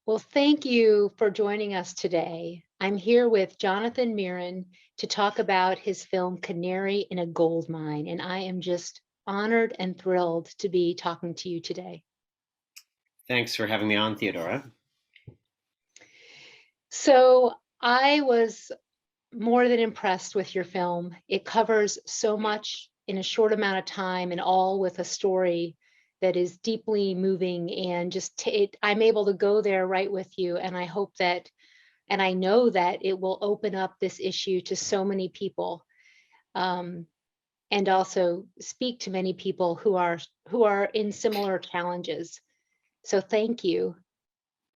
Well, thank you for joining us today. I'm here with Jonathan Mirin to talk about his film Canary in a Gold Mine, and I am just honored and thrilled to be talking to you today. Thanks for having me on, Theodora. So, I was more than impressed with your film. It covers so much in a short amount of time and all with a story that is deeply moving and I'm able to go there right with you, and I hope that and I know that it will open up this issue to so many people, um, and also speak to many people who are in similar challenges. So thank you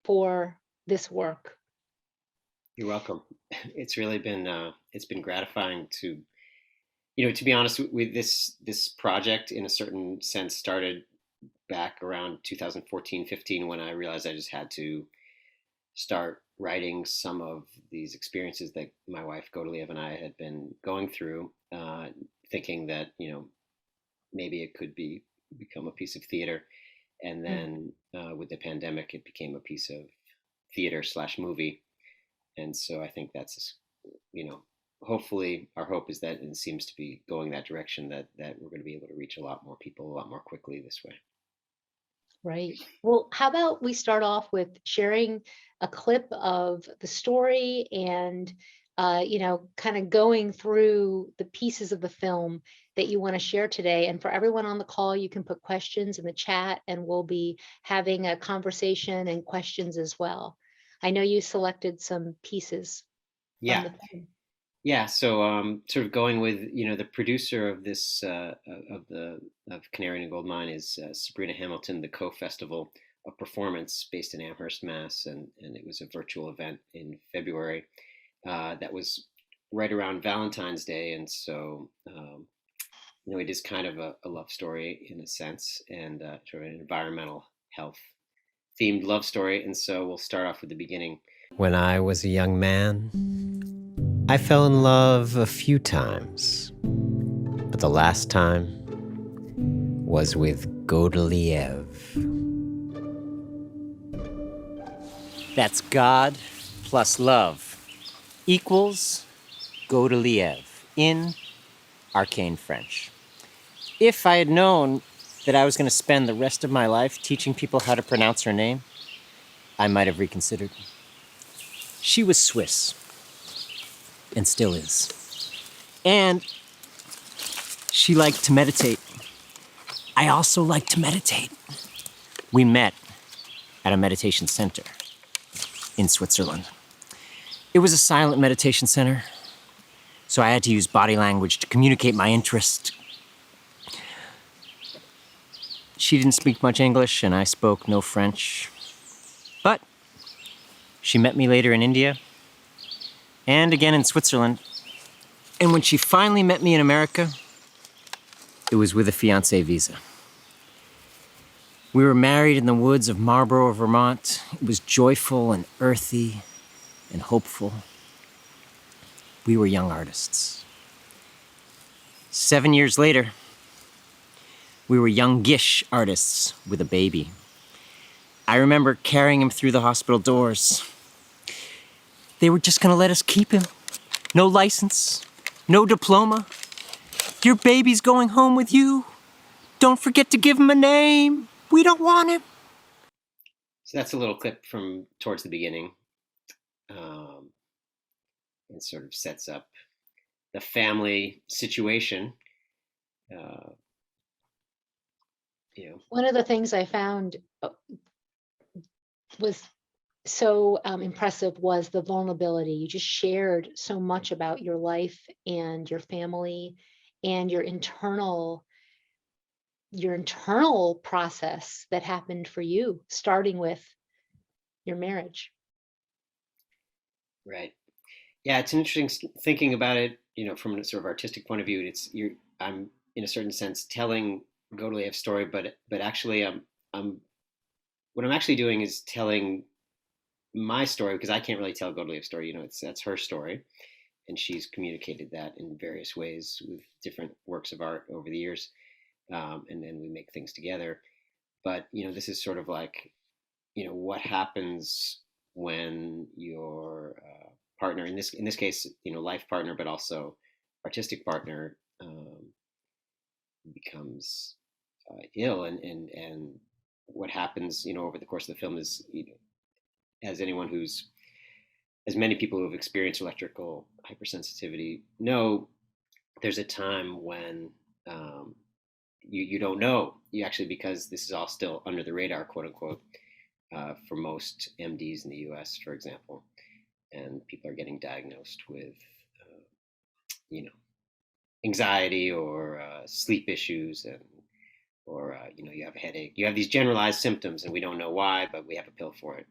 for this work. You're welcome. It's been gratifying to to be honest with this project in a certain sense started back around 2014-15 when I realized I just had to start writing some of these experiences that my wife Godeliève and I had been going through, thinking that maybe it could become a piece of theater, and Mm, then with the pandemic, it became a piece of theater slash movie. And so I think that's, you know, hopefully our hope is that it seems to be going that direction, that we're going to be able to reach a lot more people a lot more quickly this way. right. Well, how about we start off with sharing a clip of the story and kind of going through the pieces of the film that you want to share today. And for everyone on the call, you can put questions in the chat and we'll be having a conversation and questions as well. I know you selected some pieces from Yeah, the film. yeah. So sort of going with the producer of this of Canary and Gold Mine is Sabrina Hamilton, the co-festival of performance based in Amherst, Mass, and it was a virtual event in February that was right around Valentine's Day, and so it is kind of a love story in a sense, and sort of an environmental health themed love story. And so we'll start off with the beginning. When I was a young man, I fell in love a few times, but the last time was with Godeliève. That's God plus love equals Godeliève in arcane French. If I had known that I was going to spend the rest of my life teaching people how to pronounce her name, I might have reconsidered. She was Swiss, and still is. And she liked to meditate. I also like to meditate. We met at a meditation center in Switzerland. It was a silent meditation center, so I had to use body language to communicate my interest. She didn't speak much English, and I spoke no French. But she met me later in India, and again in Switzerland. And when she finally met me in America, it was with a fiancé visa. We were married in the woods of Marlborough, Vermont. It was joyful and earthy and hopeful. We were young artists. 7 years later, we were youngish artists with a baby. I remember carrying him through the hospital doors. They were just gonna let us keep him. No license, no diploma. Your baby's going home with you. Don't forget to give him a name. We don't want him. So that's a little clip from towards the beginning, um, and sort of sets up the family situation. Uh, you know, One of the things I found was so impressive was the vulnerability. You just shared so much about your life and your family and your internal process that happened for you, starting with your marriage. right? Yeah, it's interesting thinking about it. From a sort of artistic point of view, I'm in a certain sense telling Godeliève's story, but actually, I'm what I'm actually doing is telling my story because I can't really tell Godeliève's story. That's her story, and she's communicated that in various ways with different works of art over the years, and then we make things together. But this is sort of like what happens when your partner, in this case, life partner, but also artistic partner, becomes ill, and what happens, over the course of the film is, as anyone who's, as many people who have experienced electrical hypersensitivity know, there's a time when you don't know, you actually, because this is all still under the radar, quote unquote, for most MDs in the US, for example, and people are getting diagnosed with, you know, anxiety or sleep issues, and or you have a headache, you have these generalized symptoms, and we don't know why, but we have a pill for it.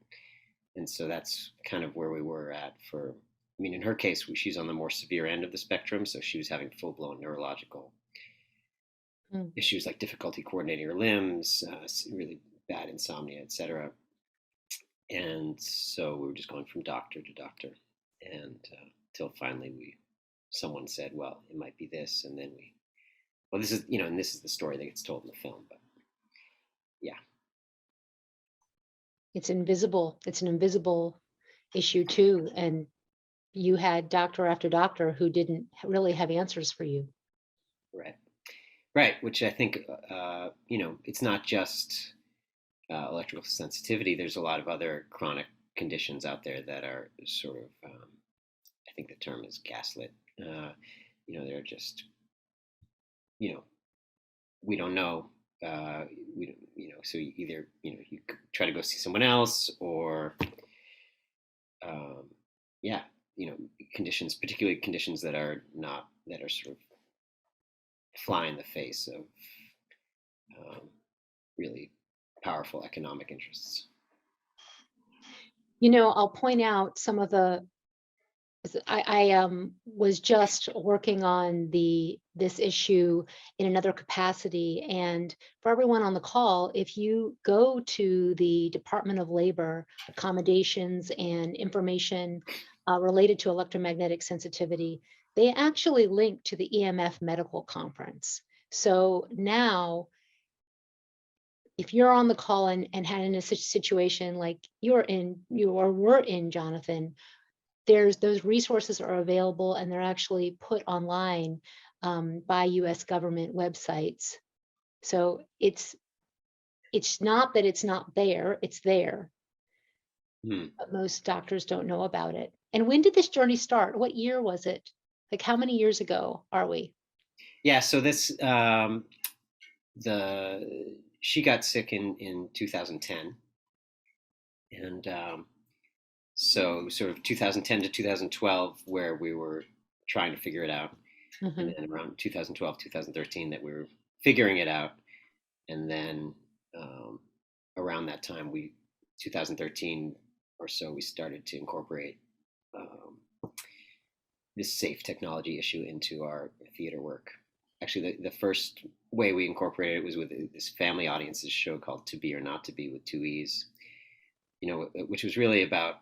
And so that's kind of where we were at for. I mean, in her case, she's on the more severe end of the spectrum, so she was having full-blown neurological issues like difficulty coordinating her limbs, really bad insomnia, etc. And so we were just going from doctor to doctor, and till finally someone said, "Well, it might be this," and then well, this is and this is the story that gets told in the film, but yeah, It's invisible. It's an invisible issue too, and you had doctor after doctor who didn't really have answers for you. right, right. Which I think it's not just electrical sensitivity. There's a lot of other chronic conditions out there that are sort of, I think the term is gaslit. They're just, we don't know. So you either, you try to go see someone else, or, yeah, conditions, particularly conditions that are sort of fly in the face of really powerful economic interests. I'll point out some of the. I was just working on this issue in another capacity, and for everyone on the call, if you go to the Department of Labor accommodations and information related to electromagnetic sensitivity, they actually link to the EMF medical conference. So now, if you're on the call and had in a situation like you were in, Jonathan, those resources are available, and they're actually put online by US government websites. So it's not that it's not there, it's there. But most doctors don't know about it. And when did this journey start? What year was it? Like, how many years ago are we? Yeah, so this she got sick in 2010, and so sort of 2010 to 2012 where we were trying to figure it out, and then around 2012 2013 that we were figuring it out, and then around that time 2013 or so, we started to incorporate this safe technology issue into our theater work. Actually, the first way we incorporated it was with this family audiences show called To Be or Not to Be, with two E's, which was really about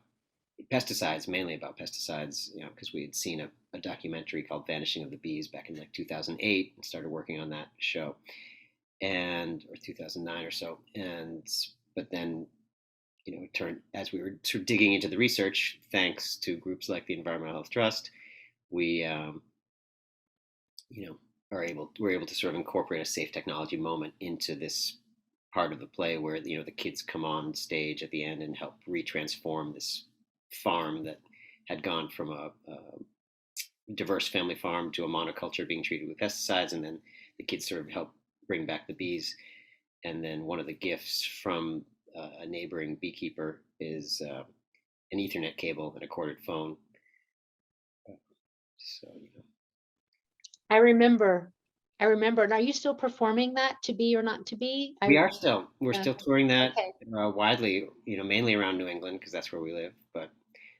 pesticides, mainly about pesticides, because we had seen a documentary called Vanishing of the Bees back in like 2008 and started working on that show, or 2009 or so. But then, it turned, as we were sort of digging into the research, thanks to groups like the Environmental Health Trust, we, we're able to sort of incorporate a safe technology moment into this part of the play where, the kids come on stage at the end and help retransform this farm that had gone from a diverse family farm to a monoculture being treated with pesticides, and then the kids sort of help bring back the bees. And then one of the gifts from a neighboring beekeeper is an Ethernet cable and a corded phone. So, I remember. And are you still performing that, To Be or Not to Be? we're still touring that Okay. widely, mainly around New England because that's where we live. But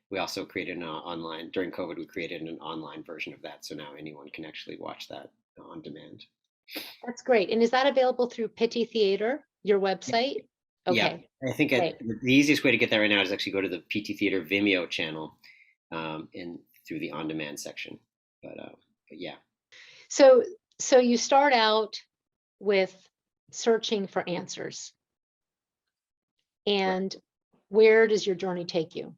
we also created an online, during COVID, we created an online version of that. So now anyone can actually watch that on demand. That's great. And is that available through Piti Theatre, your website? Okay. Yeah, I think the easiest way to get that right now is actually go to the Piti Theatre Vimeo channel, and through the on-demand section. But yeah. So you start out with searching for answers. And where does your journey take you?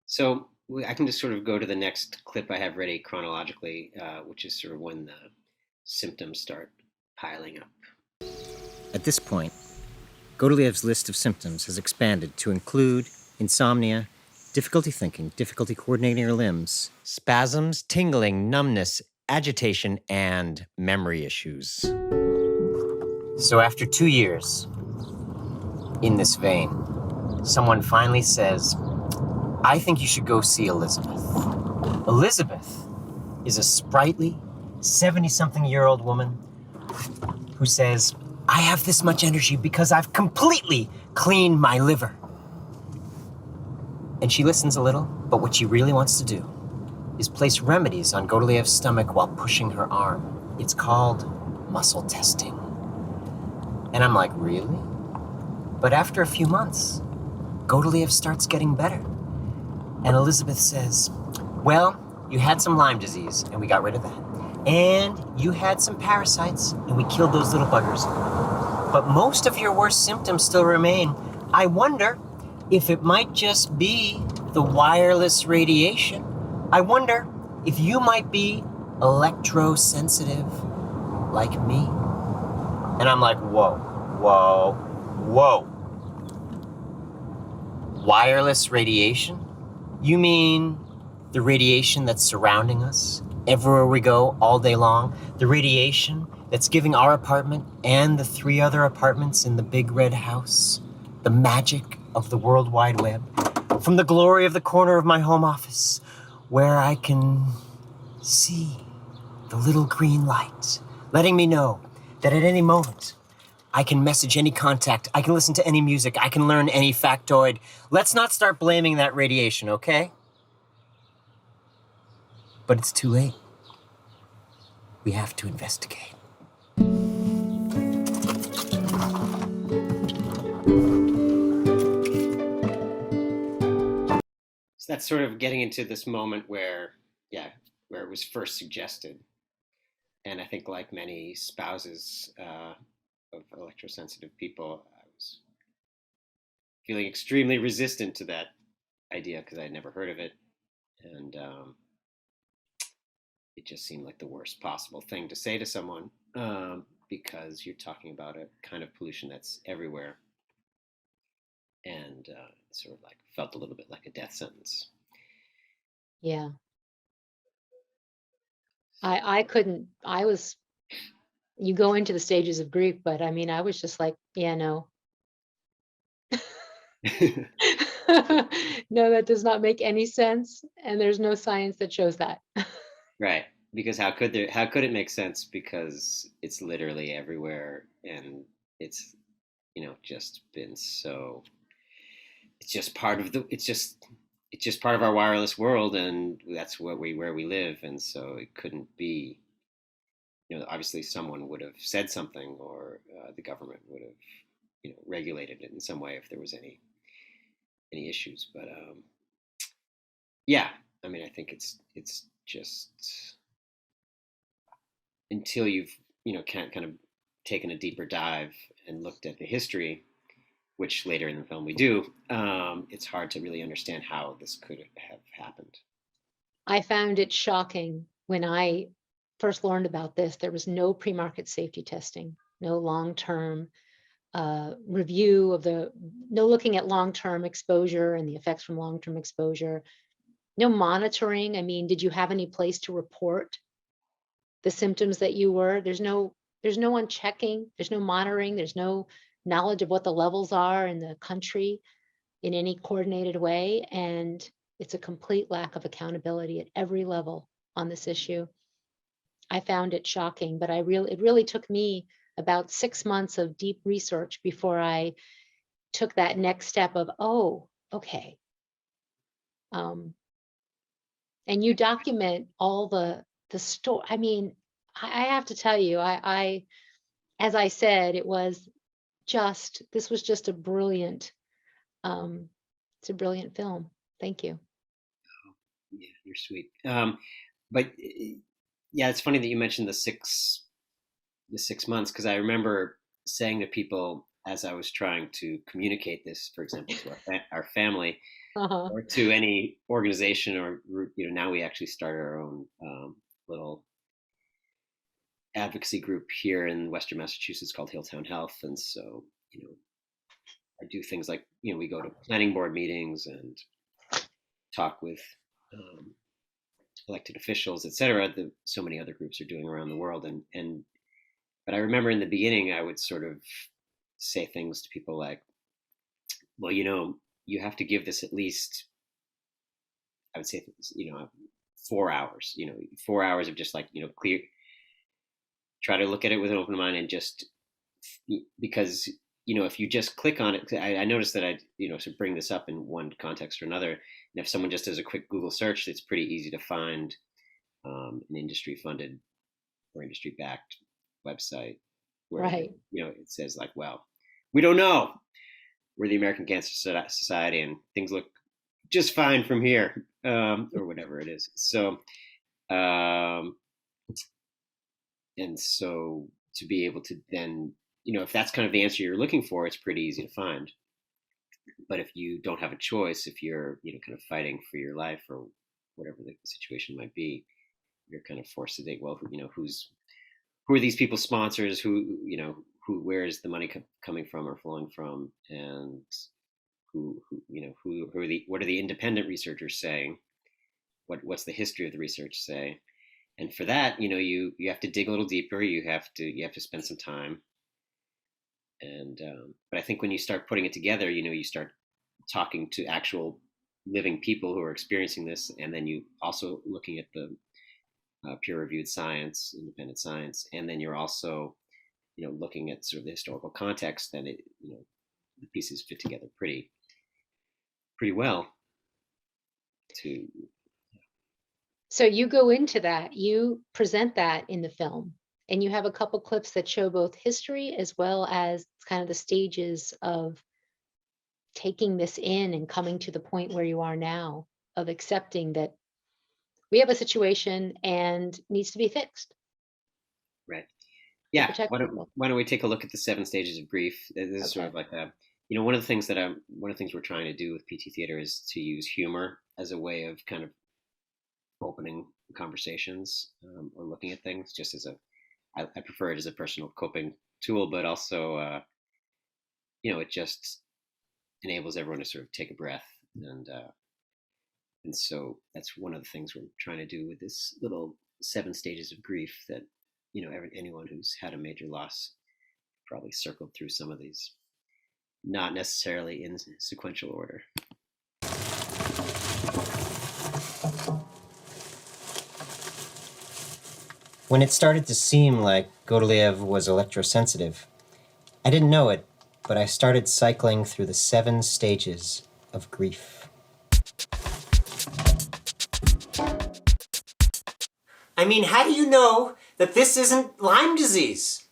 So I can just sort of go to the next clip I have ready chronologically, which is sort of when the symptoms start piling up. At this point, Godeliève's list of symptoms has expanded to include insomnia, difficulty thinking, difficulty coordinating her limbs, spasms, tingling, numbness, agitation, and memory issues. So after 2 years in this vein, someone finally says, I think you should go see Elizabeth. Elizabeth is a sprightly, 70-something-year-old woman who says, I have this much energy because I've completely cleaned my liver. And she listens a little, but what she really wants to do is place remedies on Godeliève's stomach while pushing her arm. It's called muscle testing. And I'm like, really? But after a few months, Godeliève starts getting better. And Elizabeth says, well, you had some Lyme disease, and we got rid of that. And you had some parasites, and we killed those little buggers. But most of your worst symptoms still remain. I wonder if it might just be the wireless radiation. I wonder if you might be electrosensitive like me. And I'm like, whoa, whoa, whoa. Wireless radiation? You mean the radiation that's surrounding us everywhere we go all day long? The radiation that's giving our apartment and the 3 other apartments in the big red house the magic of the World Wide Web, from the glory of the corner of my home office, where I can see the little green light, letting me know that at any moment, I can message any contact, I can listen to any music, I can learn any factoid. Let's not start blaming that radiation, okay? But it's too late. We have to investigate. So that's sort of getting into this moment where it was first suggested. And I think, like many spouses of electrosensitive people, I was feeling extremely resistant to that idea because I had never heard of it. And it just seemed like the worst possible thing to say to someone, because you're talking about a kind of pollution that's everywhere. And it sort of like felt a little bit like a death sentence. Yeah. I couldn't, you go into the stages of grief, but I mean, I was just like, yeah, no. No, that does not make any sense. And there's no science that shows that. Right. Because how could it make sense? Because it's literally everywhere, and it's, just been so, it's just part of it's just part of our wireless world, and that's where we live. And so it couldn't be, obviously someone would have said something, or the government would have, regulated it in some way if there was any issues. But yeah, I mean, I think it's just until you've kind of taken a deeper dive and looked at the history, which later in the film we do, it's hard to really understand how this could have happened. I found it shocking when I first learned about this. There was no pre-market safety testing, no long-term review of no looking at long-term exposure and the effects from long-term exposure, no monitoring. I mean, did you have any place to report the symptoms that you were? There's no one checking, there's no monitoring, there's no knowledge of what the levels are in the country in any coordinated way. And it's a complete lack of accountability at every level on this issue. I found it shocking, but it really took me about 6 months of deep research before I took that next step of, oh, okay. And you document all the story. I mean, I have to tell you, I as I said, this was just a brilliant, it's a brilliant film. Thank you. Yeah, you're sweet. But yeah, it's funny that you mentioned the 6 months, because I remember saying to people, as I was trying to communicate this, for example, to our family Uh-huh. or to any organization or group, now we actually started our own little advocacy group here in Western Massachusetts called Hilltown Health. And so, I do things like, we go to planning board meetings and talk with elected officials, et cetera, that so many other groups are doing around the world. But I remember in the beginning, I would sort of say things to people like, well, you have to give this at least, I would say, 4 hours, 4 hours of just like, clear, try to look at it with an open mind and just, because, if you just click on it, I noticed that to bring this up in one context or another, and if someone just does a quick Google search, it's pretty easy to find an industry funded or industry backed website where, Right. it says like, well, we don't know. We're the American Cancer Society and things look just fine from here, or whatever it is. So, and so to be able to then, if that's kind of the answer you're looking for, it's pretty easy to find. But if you don't have a choice, if you're, kind of fighting for your life or whatever the situation might be, you're kind of forced to think, well, who are these people's sponsors? Where is the money coming from or flowing from? And what are the independent researchers saying? What's the history of the research say? And for that, you have to dig a little deeper. You have to spend some time. And but I think when you start putting it together, you start talking to actual living people who are experiencing this, and then you also looking at the peer-reviewed science, independent science, and then you're also, looking at sort of the historical context. Then the pieces fit together pretty well. So you go into that, you present that in the film, and you have a couple clips that show both history as well as kind of the stages of taking this in and coming to the point where you are now of accepting that we have a situation and needs to be fixed. Right. to Yeah. protect people. Why don't we take a look at the 7 stages of grief? This is sort of like one of the things we're trying to do with Piti Theatre is to use humor as a way of kind of opening conversations, or looking at things just as I prefer it as a personal coping tool, but also, it just enables everyone to sort of take a breath. And so that's one of the things we're trying to do with this little 7 stages of grief that, anyone who's had a major loss probably circled through some of these, not necessarily in sequential order. When it started to seem like Godeliève was electrosensitive, I didn't know it, but I started cycling through the 7 stages of grief. I mean, how do you know that this isn't Lyme disease?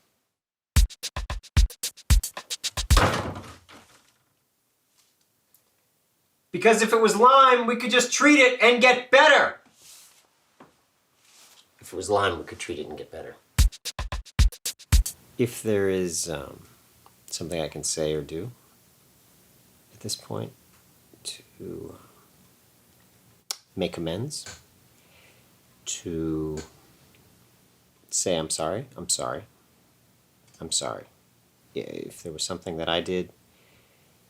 Because if it was Lyme, we could just treat it and get better. If it was Lyme, we could treat it and get better. If there is something I can say or do at this point to make amends, to say I'm sorry, I'm sorry, I'm sorry. If there was something that I did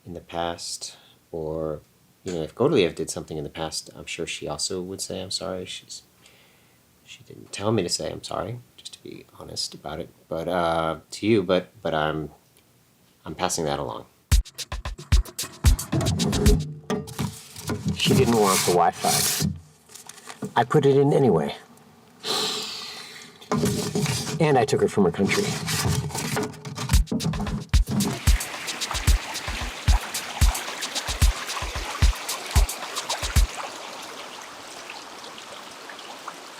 in the past, or if Godeliève did something in the past, I'm sure she also would say I'm sorry. She didn't tell me to say I'm sorry, just to be honest about it. But to you, but I'm passing that along. She didn't want the Wi-Fi. I put it in anyway. And I took her from her country.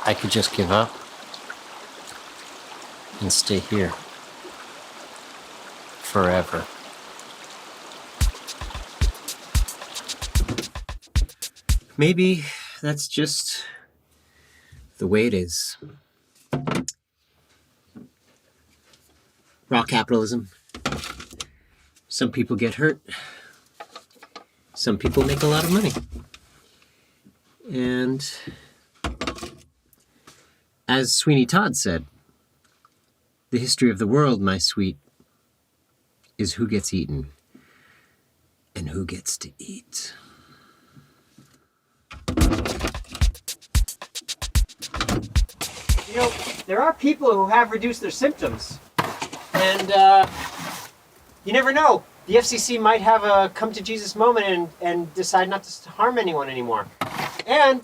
I could just give up and stay here forever. Maybe that's just the way it is. Raw capitalism. Some people get hurt. Some people make a lot of money. And as Sweeney Todd said, the history of the world, my sweet, is who gets eaten and who gets to eat. You know, there are people who have reduced their symptoms. And you never know. The FCC might have a come to Jesus moment and decide not to harm anyone anymore. And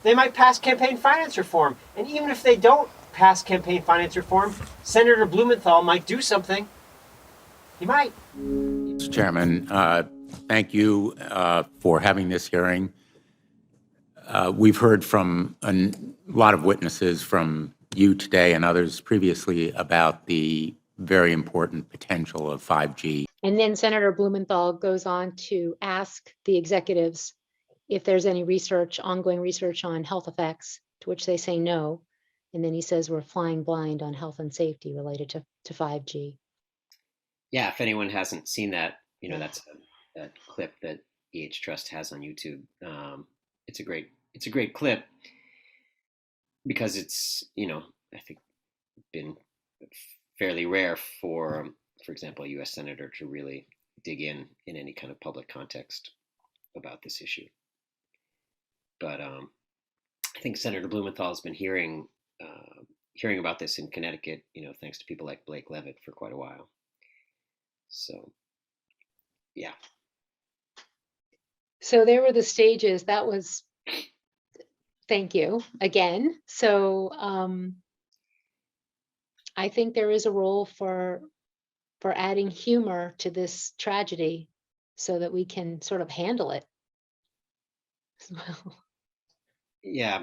they might pass campaign finance reform. And even if they don't pass campaign finance reform, Senator Blumenthal might do something. He might. Mr. Chairman, thank you for having this hearing. We've heard from a lot of witnesses from you today and others previously about the very important potential of 5G. And then Senator Blumenthal goes on to ask the executives if there's any research, ongoing research on health effects, to which they say no. And then he says we're flying blind on health and safety related to 5G. Yeah, if anyone hasn't seen that, that's a clip that EH Trust has on YouTube. It's a great clip because it's, I think been fairly rare for example, a U.S. senator to really dig in any kind of public context about this issue. But I think Senator Blumenthal has been hearing about this in Connecticut, thanks to people like Blake Levitt for quite a while. So, yeah. So there were the stages. That was, thank you again. So I think there is a role for adding humor to this tragedy so that we can sort of handle it as well. Yeah.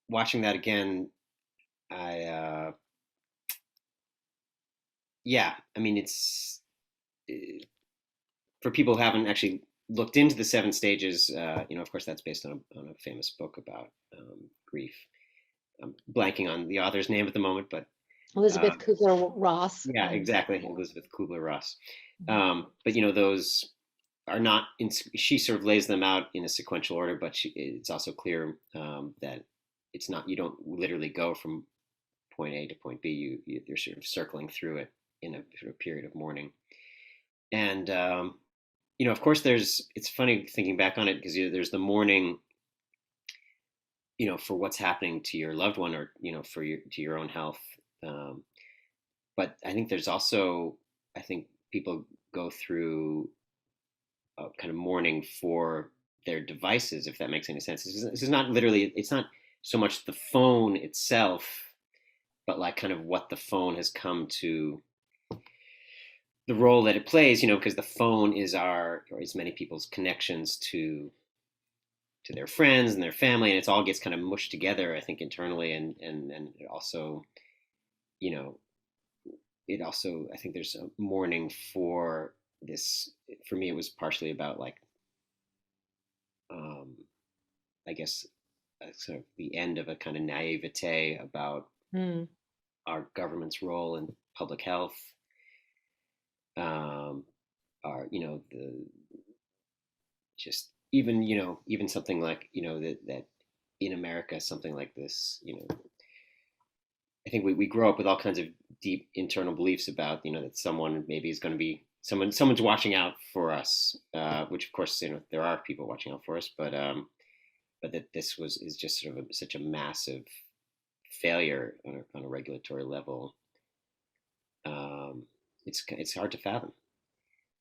Watching that again, it's for people who haven't actually looked into the 7 stages. Of course, that's based on a famous book about grief. I'm blanking on the author's name at the moment, but Elizabeth Kubler-Ross. Yeah, exactly, Elizabeth Kubler-Ross. But those are not. She sort of lays them out in a sequential order, but it's also clear that it's not. You don't literally go from point A to point B. You're sort of circling through it in a sort of period of mourning. And of course, it's funny thinking back on it because there's the mourning, for what's happening to your loved one or to your own health. But I think there's also, people go through a kind of mourning for their devices, if that makes any sense. This is not literally, it's not so much the phone itself, but like kind of what the phone has come to, the role that it plays, because the phone is many people's connections to their friends and their family, and it all gets kind of mushed together, I think, internally, and it also, I think there's a mourning for this. For me, it was partially about like, I guess, sort of the end of a kind of naivete about our government's role in public health. Even something like, that in America, something like this, I think we grow up with all kinds of deep internal beliefs about, that someone maybe is going to be someone's watching out for us, which of course, there are people watching out for us, but that this is just sort of such a massive failure on a regulatory level. It's hard to fathom.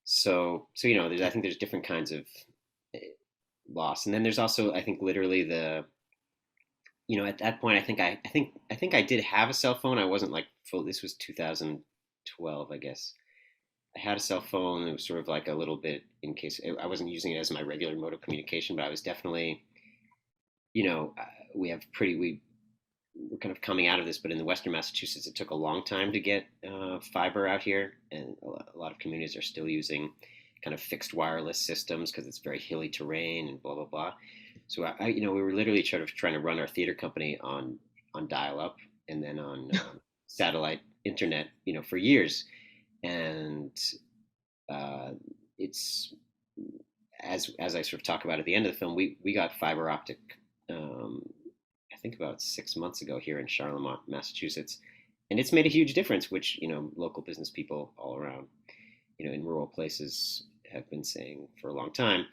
So I think there's different kinds of loss, and then there's also, I think, literally the, at that point, I think I did have a cell phone. I wasn't like full. This was 2012, I guess. I had a cell phone. It was sort of like a little bit in case I wasn't using it as my regular mode of communication, but I was definitely, we're kind of coming out of this, but in the Western Massachusetts, it took a long time to get fiber out here, and a lot of communities are still using kind of fixed wireless systems because it's very hilly terrain and blah blah blah. So we were literally trying to run our theater company on dial-up, and then on satellite internet, for years. And it's as I sort of talk about at the end of the film, we got fiber optic, I think about 6 months ago here in Charlemont, Massachusetts, and it's made a huge difference, which local business people all around, in rural places have been saying for a long time.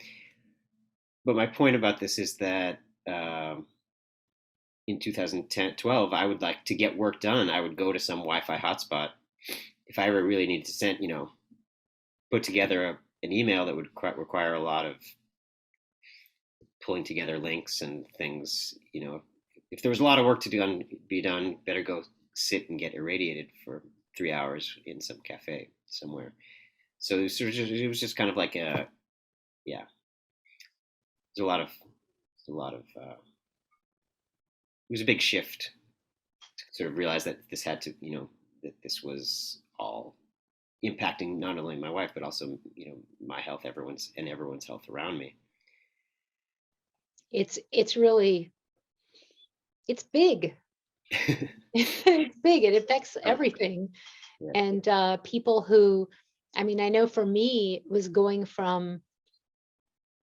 But my point about this is that in 2012, I would like to get work done. I would go to some Wi-Fi hotspot if I ever really needed to send, put together an email that would require a lot of pulling together links and things. If there was a lot of work to be done, better go sit and get irradiated for 3 hours in some cafe somewhere. So it was just kind of like yeah. There's a lot of it was a big shift to sort of realize that this had to, that this was all impacting not only my wife but also, my health, everyone's health around me. It's really, it's big. It's big. It affects everything. Yeah. And people who, I mean, I know for me, it was going from,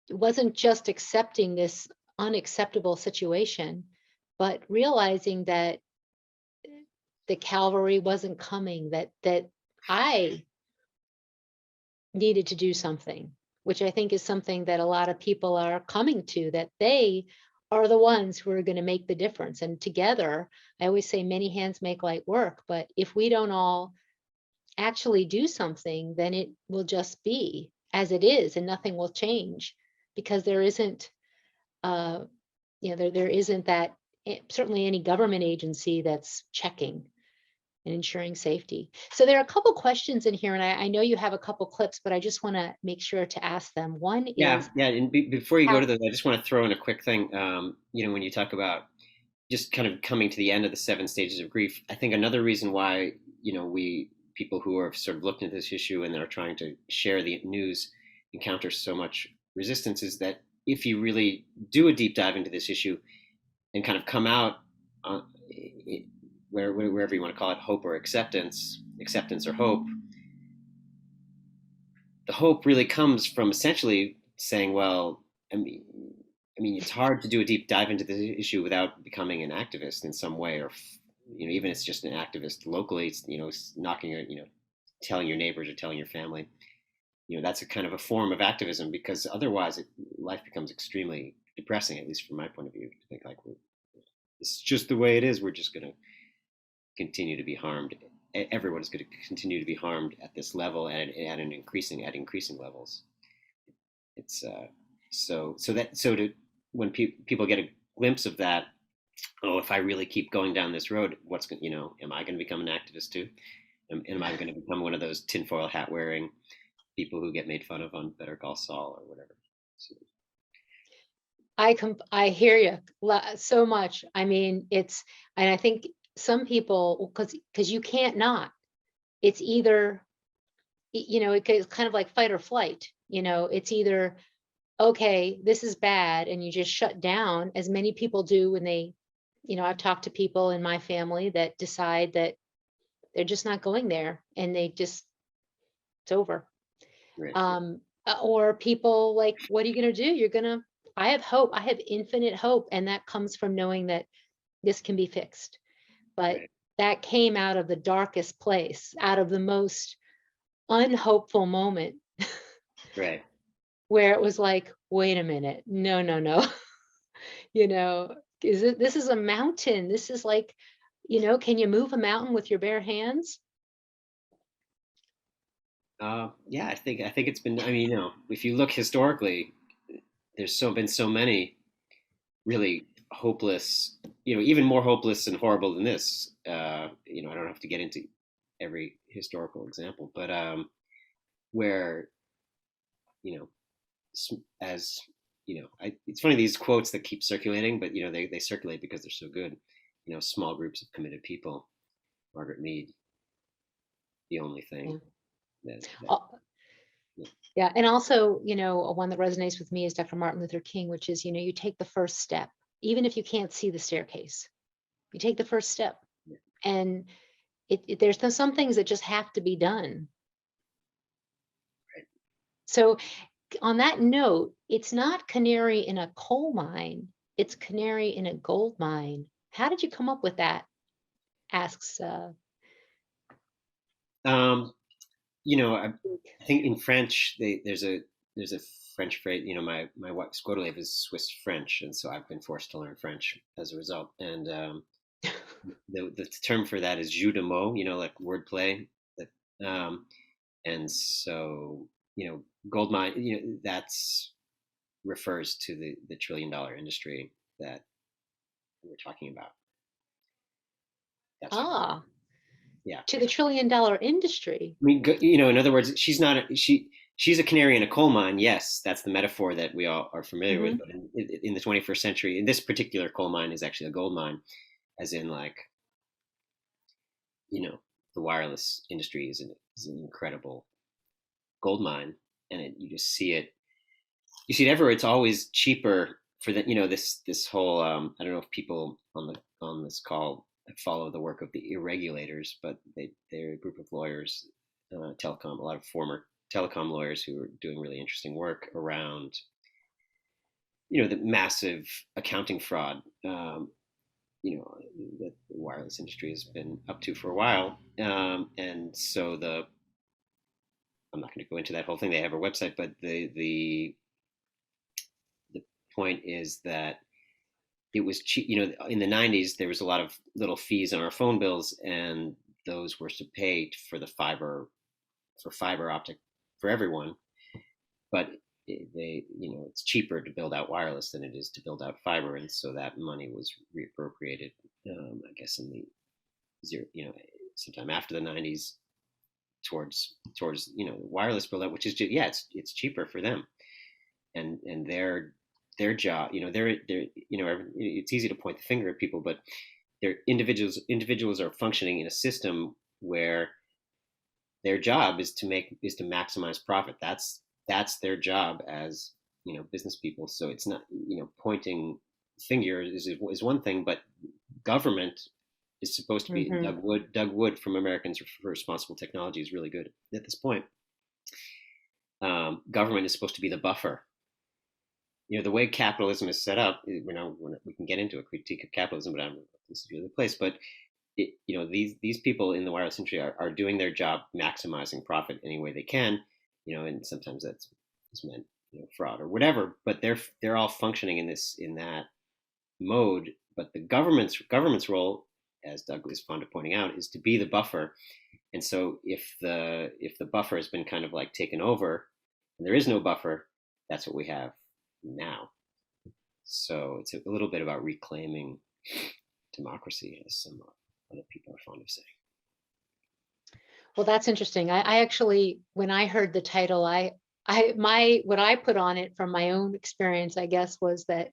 it wasn't just accepting this unacceptable situation, but realizing that the cavalry wasn't coming, that I needed to do something, which I think is something that a lot of people are coming to, that they are the ones who are going to make the difference. And together, I always say many hands make light work, but if we don't all actually do something, then it will just be as it is and nothing will change, because there isn't there isn't that certainly any government agency that's checking and ensuring safety. So there are a couple questions in here, and I know you have a couple clips, but I just want to make sure to ask them. One is, Yeah. And before you go how, to those, I just want to throw in a quick thing. When you talk about just kind of coming to the end of the 7 stages of grief, I think another reason why we people who are sort of looking at this issue and are trying to share the news encounter so much resistance is that if you really do a deep dive into this issue and kind of come out wherever you want to call it, hope or acceptance or hope, the hope really comes from essentially saying, well, I mean, it's hard to do a deep dive into the issue without becoming an activist in some way, or even if it's just an activist locally, it's knocking, telling your neighbors or telling your family. That's a kind of a form of activism, because otherwise life becomes extremely depressing, at least from my point of view, to think like, it's just the way it is. We're just going to continue to be harmed. Everyone is going to continue to be harmed at this level and at increasing levels. It's when people get a glimpse of that, oh, if I really keep going down this road, am I going to become an activist too? Am I going to become one of those tinfoil hat wearing people who get made fun of on Better Call Saul or whatever? So, I hear you so much. I mean, and I think some people, because you can't not. It's either, it's kind of like fight or flight. It's either, okay, this is bad, and you just shut down, as many people do when they, I've talked to people in my family that decide that they're just not going there, and it's over. right. Or people like, what are you going to do? I have hope. I have infinite hope. And that comes from knowing that this can be fixed. But Right. that came out of the darkest place, out of the most unhopeful moment, Right. where it was like, wait a minute, no, no, no. This is a mountain. This is like, can you move a mountain with your bare hands? Yeah, I think it's been. I mean, if you look historically, there's been so many really hopeless, even more hopeless and horrible than this. I don't have to get into every historical example, but where, as it's funny, these quotes that keep circulating, but they circulate because they're so good. Small groups of committed people. Margaret Mead, the only thing that yeah. Yeah. And also, one that resonates with me is Dr. Martin Luther King, which is, you take the first step, even if you can't see the staircase, you take the first step. And There's some things that just have to be done. Right. So on that note, it's not canary in a coal mine, it's canary in a gold mine. How did you come up with that? Asks You know, I think in French, there's a French phrase. You know, my wife's Godeliève is Swiss French, and so I've been forced to learn French as a result. And the term for that is jeu de mots. You know, like wordplay. That and so gold mine. That's refers to the $1 trillion industry that we're talking about. That's ah, yeah. to the $1 trillion industry. I mean, in other words, she's a canary in a coal mine. Yes, that's the metaphor that we all are familiar with. Mhm. But in the 21st century, in this particular coal mine is actually a gold mine, as in like, the wireless industry is an incredible gold mine, and you just see it. You see it everywhere. It's always cheaper for this whole. I don't know if people on this call follow the work of the irregulators, but they're a group of lawyers, a lot of former telecom lawyers who are doing really interesting work around the massive accounting fraud that the wireless industry has been up to for a while. And so I'm not going to go into that whole thing. They have a website, but the point is that it was cheap. In the 90s, there was a lot of little fees on our phone bills, and those were to pay for fiber optic for everyone. But it's cheaper to build out wireless than it is to build out fiber, and so that money was reappropriated. I guess in the sometime after the 90s towards wireless build out, which is just, it's cheaper for them, and their job. It's easy to point the finger at people, but they're individuals are functioning in a system where their job is to maximize profit. That's their job as business people. So it's not pointing fingers is one thing, but government is supposed to be Mhm. Doug Wood from Americans for Responsible Technology is really good at this point. Government is supposed to be the buffer. The way capitalism is set up, we can get into a critique of capitalism, but this is the place. But these people in the wireless industry are doing their job, maximizing profit any way they can. And sometimes that's meant fraud or whatever. But they're all functioning in that mode. But the government's role, as Doug is fond of pointing out, is to be the buffer. And so if the buffer has been kind of like taken over, and there is no buffer, that's what we have now. So it's a little bit about reclaiming democracy, as some other people are fond of saying. Well, that's interesting. I actually, when I heard the title, what I put on it from my own experience, I guess, was that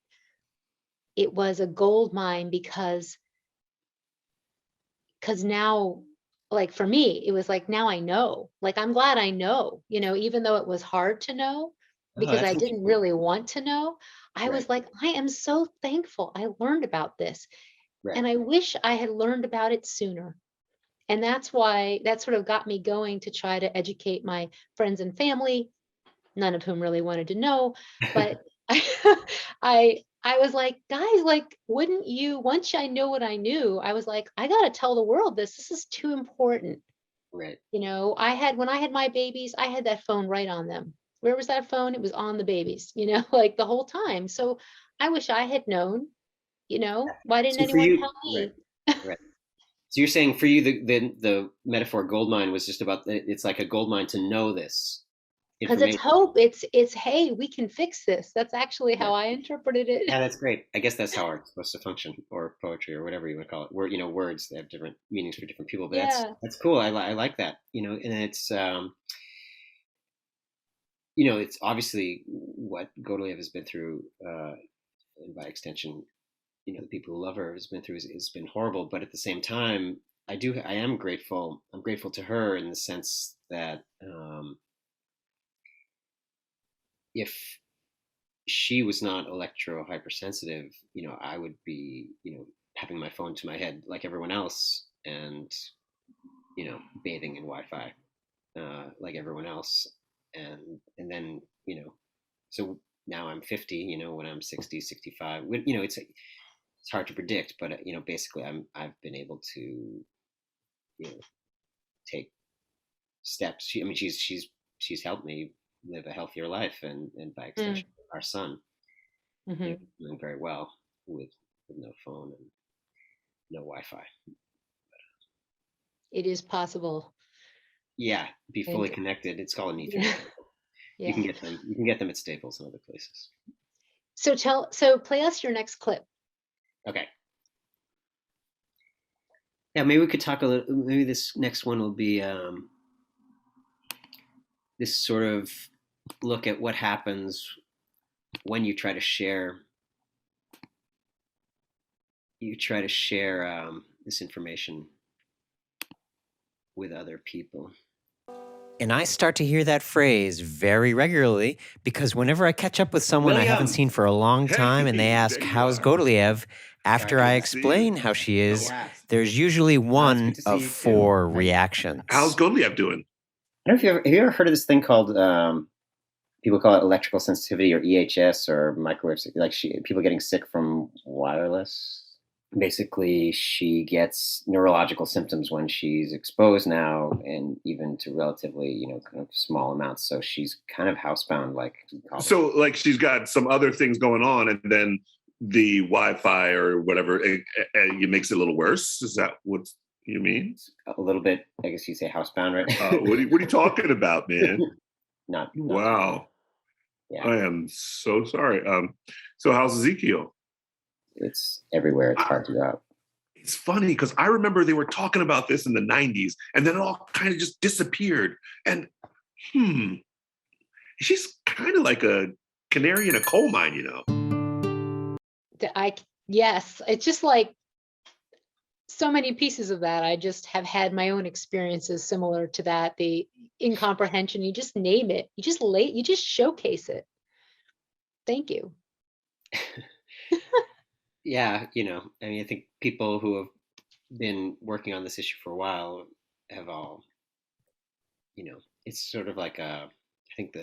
it was a gold mine because now, like for me, it was like, now I know. Like, I'm glad I know, even though it was hard to know Oh, because that's I didn't interesting. really want to know. I Right, was like, I am so thankful I learned about this. right, And I wish I had learned about it sooner. And that's why that sort of got me going to try to educate my friends and family, none of whom really wanted to know. But I was like, guys, like, wouldn't you, once I know what I knew, I was like, I gotta tell the world this. This is too important. right. When I had my babies, I had that phone right on them. Where was that phone? It was on the babies, like the whole time. So I wish I had known, why didn't So for anyone you, tell right, me? right. So you're saying for you, the metaphor gold mine was just about it's like a gold mine to know this Because it's information. hope. It's hey, we can fix this. That's actually how Right. I interpreted it. Yeah, that's great. I guess that's how art's supposed to function, or poetry, or whatever you would call it. Words, they have different meanings for different people. But Yeah. that's cool. I like that. And it's it's obviously what Godeliève has been through, and by extension, the people who love her has been through has been horrible. But at the same time, I am grateful. I'm grateful to her in the sense that if she was not electro hypersensitive, I would be, having my phone to my head like everyone else, and bathing in Wi-Fi like everyone else, and then so now I'm 50. When I'm 60, 65, it's hard to predict, but basically I've been able to take steps. She's helped me live a healthier life, and by Mm, extension, our son mhm. doing very well with no phone and no Wi-Fi. It is possible. Yeah, be fully And connected. It's called an Ethernet yeah, cable. You yeah. can get them. You can get them at Staples and other places. So play us your next clip. Okay. Yeah, maybe we could talk a little. Maybe this next one will be this sort of look at what happens when you try to share. This information with other people. And I start to hear that phrase very regularly because whenever I catch up with someone I haven't William! seen for a long time and they Hey, ask, there you how's are. Godeliève? After Sorry, I Good to see you. explain how she is, Yeah. there's usually it's one good to see of you too. 4 Hi. reactions. How's Godeliève doing? I don't know if have you ever heard of this thing called people call it electrical sensitivity or EHS or microwave, like people getting sick from wireless. Basically, she gets neurological symptoms when she's exposed now, and even to relatively, kind of small amounts. So she's kind of housebound, like So, like, she's got some other things going on, and then the Wi-Fi or whatever it makes it a little worse. Is that what you mean? a little bit. I guess you'd say housebound, right? What are you talking about, man? Not Wow. Yeah. I am so sorry. So how's Ezekiel? It's everywhere. It's hard to go out. It's funny because I remember they were talking about this in the 90s, and then it all kind of just disappeared. And she's kind of like a canary in a coal mine, Yes, it's just like so many pieces of that. I just have had my own experiences similar to that. The incomprehension, you just name it. You just showcase it. Thank you. Yeah, I think people who have been working on this issue for a while have all, it's sort of like I think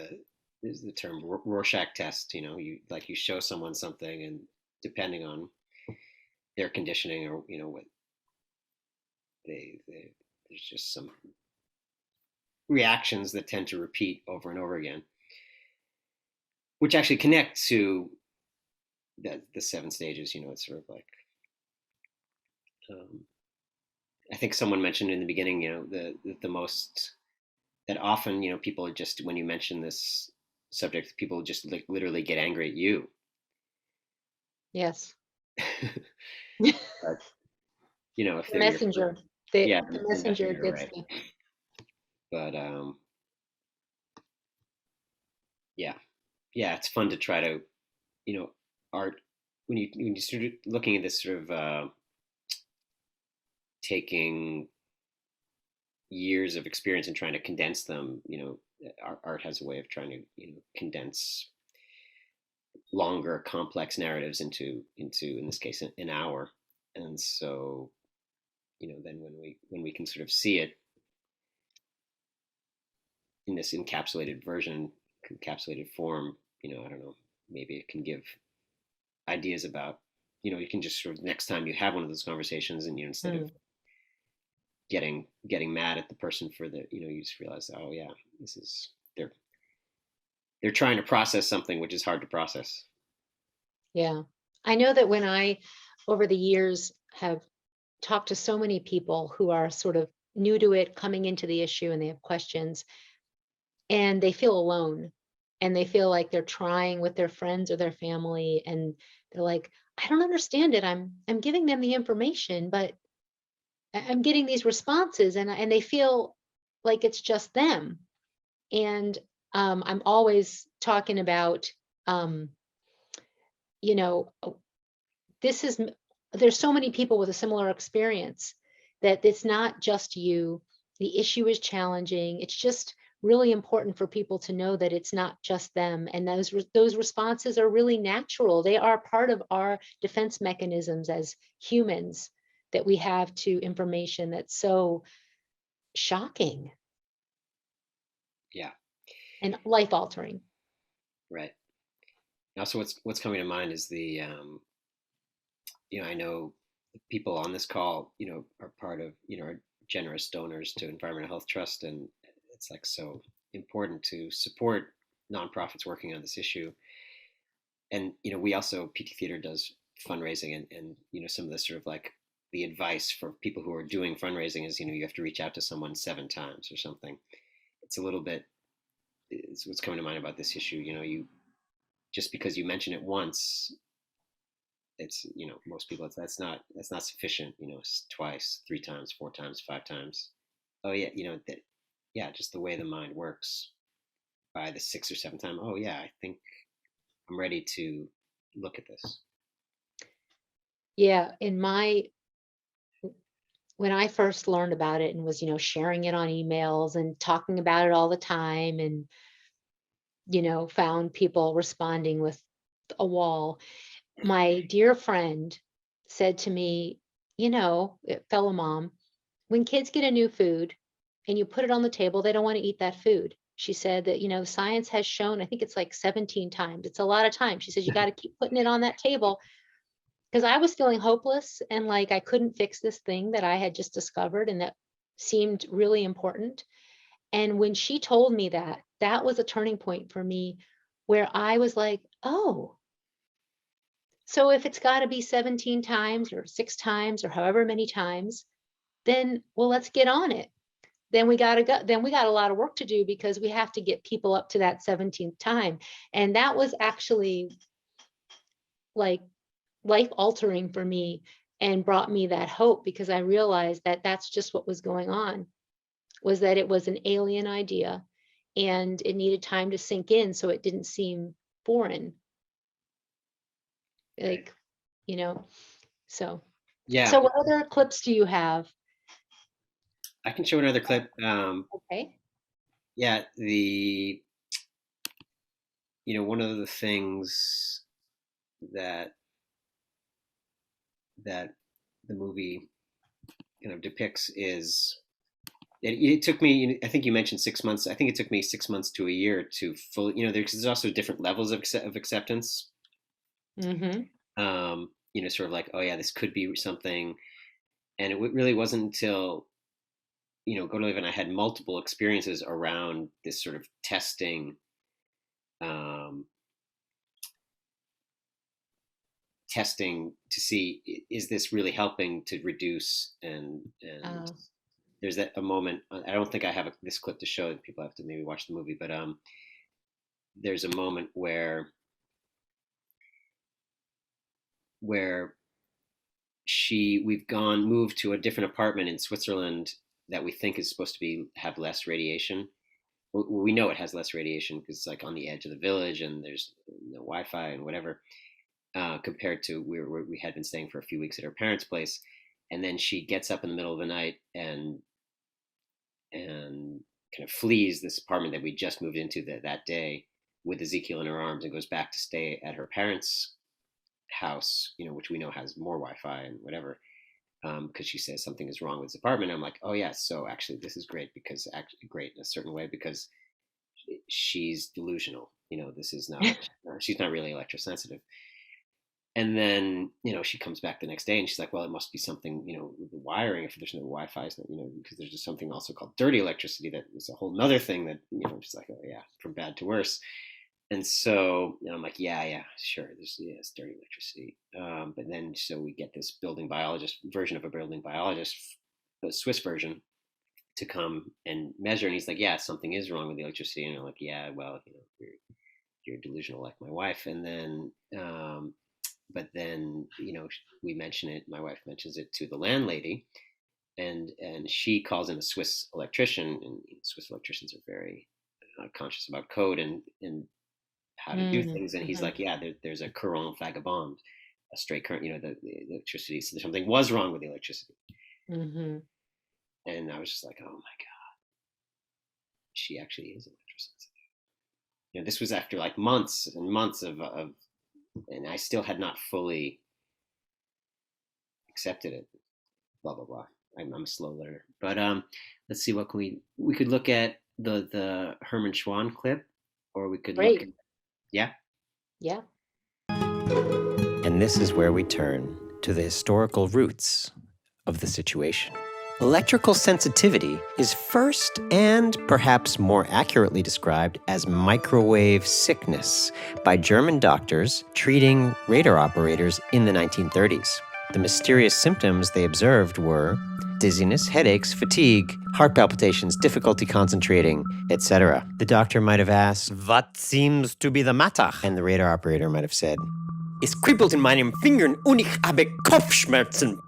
is the term Rorschach Test. You show someone something, and depending on their conditioning or what there's just some reactions that tend to repeat over and over again, which actually connect to the 7 stages. It's sort of like I think someone mentioned in the beginning, the most that often, people just, when you mention this subject, people just literally get angry at you. Yes. But, if The they're messenger. yeah, The messenger gets right. But yeah, it's fun to try to, art when you start looking at this sort of taking years of experience and trying to condense them. Art has a way of trying to condense longer, complex narratives into in this case an hour. And so, then when we can sort of see it in this encapsulated form, I don't know, maybe it can give ideas about, you can just sort of, next time you have one of those conversations, and instead of getting mad at the person for the, you just realize, oh yeah, this is they're trying to process something which is hard to process. Yeah. I know that when I, over the years, have talked to so many people who are sort of new to it, coming into the issue, and they have questions, and they feel alone, and they feel like they're trying with their friends or their family, and they're like, I don't understand it. I'm giving them the information, but I'm getting these responses, and they feel like it's just them. And I'm always talking about, um, you know, this is there's so many people with a similar experience that it's not just you. The issue is challenging. It's just really important for people to know that it's not just them, and those responses are really natural. They are part of our defense mechanisms as humans, that we have to information that's so shocking Yeah, and life altering. right. Also, what's coming to mind is the I know people on this call, are part of, are generous donors to Environmental Health Trust, and it's like so important to support nonprofits working on this issue. And we also, Piti Theatre does fundraising, and some of the sort of like the advice for people who are doing fundraising is you have to reach out to someone 7 times or something. It's a little bit, it's what's coming to mind about this issue. You just because you mention it once, it's most people, that's not sufficient. It's twice, 3 times, 4 times, 5 times. Oh yeah, that, yeah, just the way the mind works. By the 6th or 7th time, oh yeah, I think I'm ready to look at this. Yeah, when I first learned about it and was, sharing it on emails and talking about it all the time and, found people responding with a wall, my dear friend said to me, fellow mom, when kids get a new food and you put it on the table, they don't want to eat that food. She said that, science has shown, I think it's like 17 times. It's a lot of times. She says, you got to keep putting it on that table because I was feeling hopeless and like I couldn't fix this thing that I had just discovered and that seemed really important. And when she told me that, that was a turning point for me where I was like, oh, so if it's got to be 17 times or 6 times or however many times, then well, let's get on it. Then we got to go. Then we got a lot of work to do because we have to get people up to that 17th time. And that was actually like life altering for me and brought me that hope because I realized that that's just what was going on, was that it was an alien idea and it needed time to sink in so it didn't seem foreign. Right. Like, you know, so Yeah, so what other clips do you have? I can show another clip. Okay. Yeah, one of the things that that the movie kind of depicts is it took me, I think you mentioned 6 months. I think it took me 6 months to a year to fully, there's also different levels of acceptance. Mm-hmm. Sort of like, oh yeah, this could be something. And it really wasn't until, Godeliève and I had multiple experiences around this sort of testing, um, testing to see, is this really helping to reduce, and Oh. there's that a moment, I don't think I have this clip to show, people have to maybe watch the movie, but there's a moment where we've moved to a different apartment in Switzerland that we think is supposed to have less radiation. We know it has less radiation because it's like on the edge of the village and there's no Wi-Fi and whatever, compared to where we had been staying for a few weeks at her parents' place. And then she gets up in the middle of the night and kind of flees this apartment that we just moved into that day with Ezekiel in her arms, and goes back to stay at her parents' house, which we know has more Wi-Fi and whatever. Because she says something is wrong with this apartment. I'm like, oh yeah, so actually this is great, because actually great in a certain way, because she's delusional. This is not, she's not really electrosensitive. And then, she comes back the next day and she's like, well, it must be something, with the wiring, if there's no Wi-Fi, because there's just something also called dirty electricity that is a whole nother thing that, she's like, oh yeah, from bad to worse. And so I'm like, yeah, sure, it's dirty electricity. But then, so we get this version of a building biologist, the Swiss version, to come and measure. And he's like, yeah, something is wrong with the electricity. And I'm like, yeah, well, you're delusional like my wife. And then, but then, we mention it, my wife mentions it to the landlady, and she calls in a Swiss electrician, and Swiss electricians are very conscious about code and how to do things. And he's Mm-hmm. like, yeah, there's a courant vagabond, a straight current, the electricity. So something was wrong with the electricity. Mm-hmm. And I was just like, oh my God, she actually is electrosensitive. This was after like months and months of and I still had not fully accepted it, blah, blah, blah. I'm a slow learner. But let's see, what can we could look at the Herman Schwann clip, or we could look at, Great. yeah. Yeah. And this is where we turn to the historical roots of the situation. Electrical sensitivity is first and perhaps more accurately described as microwave sickness by German doctors treating radar operators in the 1930s. The mysterious symptoms they observed were dizziness, headaches, fatigue, heart palpitations, difficulty concentrating, etc. The doctor might have asked, "What seems to be the matter?" And the radar operator might have said, "Es kribbelt in meinen Fingern und ich habe Kopfschmerzen."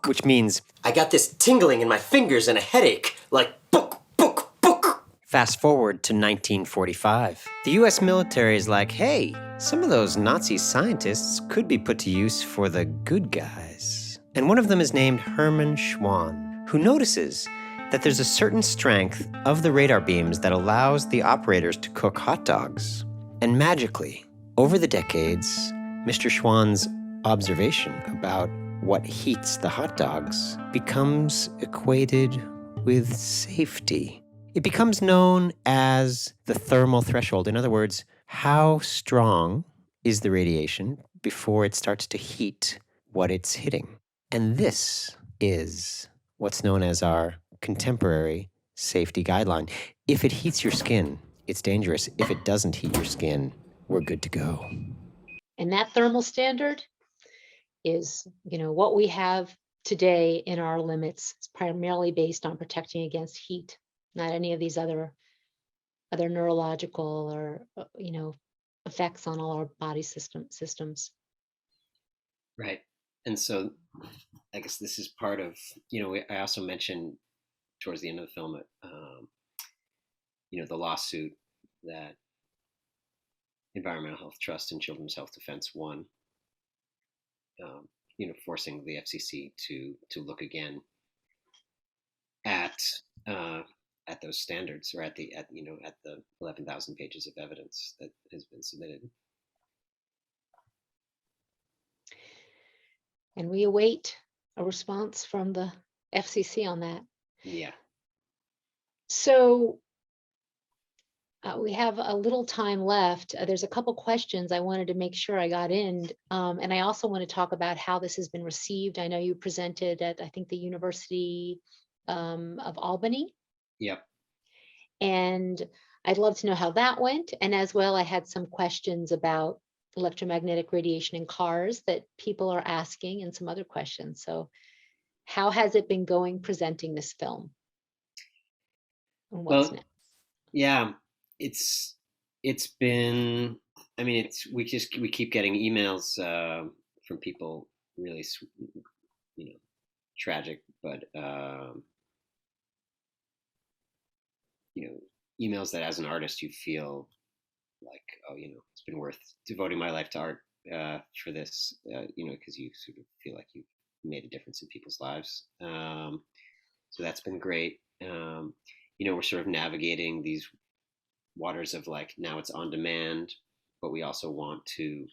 Which means, "I got this tingling in my fingers and a headache, like book, book, book." Fast forward to 1945. The US military is like, hey, some of those Nazi scientists could be put to use for the good guys. And one of them is named Herman Schwann, who notices that there's a certain strength of the radar beams that allows the operators to cook hot dogs. And magically, over the decades, Mr. Schwann's observation about what heats the hot dogs becomes equated with safety. It becomes known as the thermal threshold. In other words, how strong is the radiation before it starts to heat what it's hitting? And this is what's known as our contemporary safety guideline. If it heats your skin, it's dangerous. If it doesn't heat your skin, we're good to go. And that thermal standard is, what we have today in our limits. It's primarily based on protecting against heat, not any of these other neurological or, effects on all our body systems. Right. And so I guess this is part of, I also mentioned towards the end of the film, the lawsuit that Environmental Health Trust and Children's Health Defense won, forcing the FCC to look again at those standards, or at the 11,000 pages of evidence that has been submitted. And we await a response from the FCC on that. Yeah. So we have a little time left. There's a couple questions I wanted to make sure I got in. And I also want to talk about how this has been received. I know you presented at, I think, the University of Albany. Yep. And I'd love to know how that went. And as well, I had some questions about electromagnetic radiation in cars that people are asking, and some other questions. So how has it been going presenting this film? And what's next? Yeah, it's been, we keep getting emails from people, really, tragic, but emails that as an artist you feel like, oh, it's been worth devoting my life to art for this, because you sort of feel like you've made a difference in people's lives. So that's been great. We're sort of navigating these waters of, like, now it's on demand, but we also want to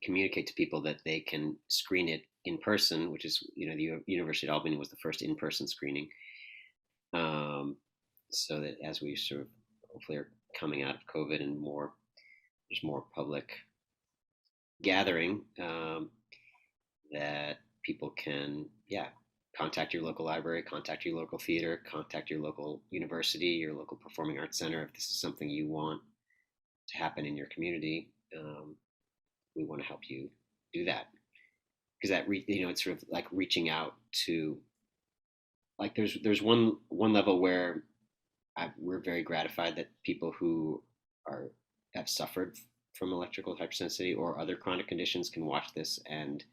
communicate to people that they can screen it in person, which is, the University of Albany was the first in-person screening. So that as we sort of hopefully are coming out of COVID and there's more public gathering, that people can, contact your local library, contact your local theater, contact your local university, your local performing arts center. If this is something you want to happen in your community, we want to help you do that. Because that, it's sort of like reaching out to, like, there's one level where we're very gratified that people who have suffered from electrical hypersensitivity or other chronic conditions can watch this and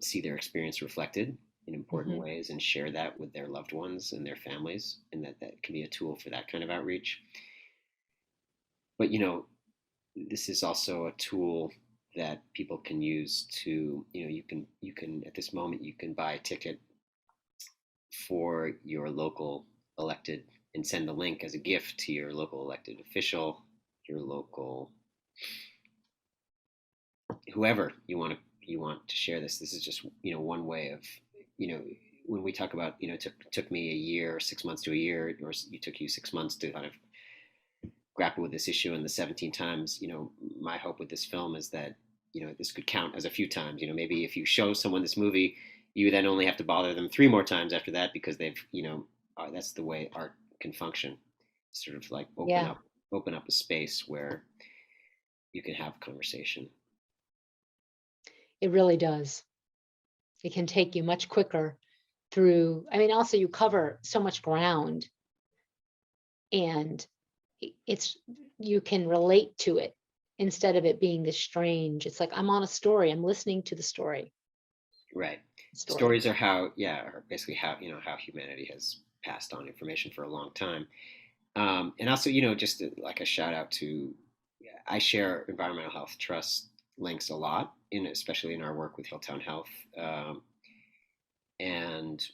see their experience reflected in important ways, and share that with their loved ones and their families, and that can be a tool for that kind of outreach. But this is also a tool that people can use to, you can at this moment you can buy a ticket for your local elected and send the link as a gift to your local elected official, your local, whoever you want to you want to share this. This is just, one way of, when we talk about, took me a year, 6 months to a year, or it took you 6 months to kind of grapple with this issue, and the 17 times, my hope with this film is that, this could count as a few times. Maybe if you show someone this movie, you then only have to bother them 3 more times after that, because they've, that's the way art can function. Sort of like open up a space where you can have conversation. It really does. It can take you much quicker through, I mean, also you cover so much ground, and it's, you can relate to it instead of it being this strange. It's like, I'm on a story, I'm listening to the story. Right. Story. Stories are are basically how humanity has passed on information for a long time. And also, just like a shout out to, I share Environmental Health Trust links a lot, especially in our work with Hilltown Health. And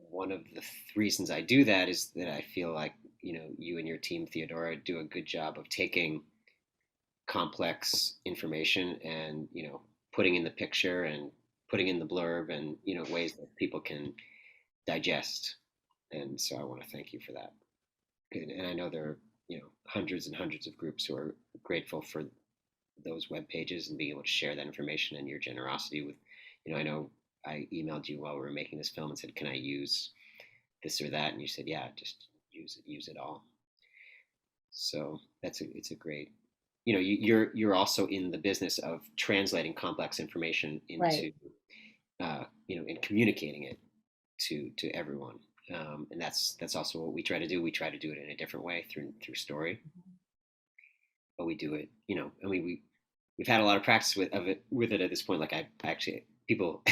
one of the reasons I do that is that I feel like, you and your team, Theodora, do a good job of taking complex information and, putting in the picture and putting in the blurb, and, ways that people can digest. And so I want to thank you for that. And I know there are, hundreds and hundreds of groups who are grateful for those web pages and being able to share that information, and your generosity with, I know I emailed you while we were making this film and said, can I use this or that? And you said, yeah, just use it all. So it's a great, you're also in the business of translating complex information into, right. And communicating it to everyone. And that's also what we try to do. We try to do it in a different way through story, but we do it, I mean, we've had a lot of practice with it at this point. Like I actually, people,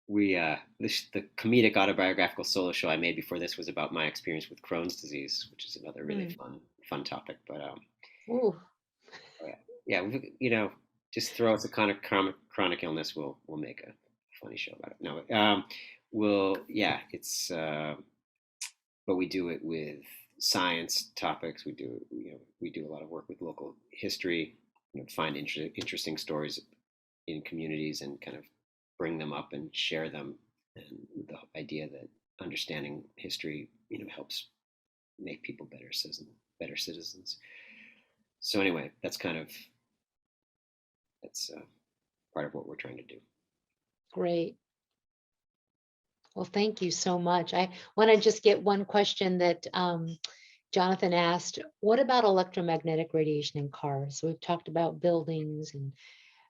the comedic autobiographical solo show I made before this was about my experience with Crohn's disease, which is another really fun topic. But just throw us a kind of chronic illness, we'll make a funny show about it. No, it's but we do it with science topics. We do a lot of work with local history, find interesting stories in communities and kind of bring them up and share them, and the idea that understanding history, helps make people better citizens. So anyway, that's part of what we're trying to do. Great. Well, thank you so much. I want to just get one question that Jonathan asked. What about electromagnetic radiation in cars? So we've talked about buildings, and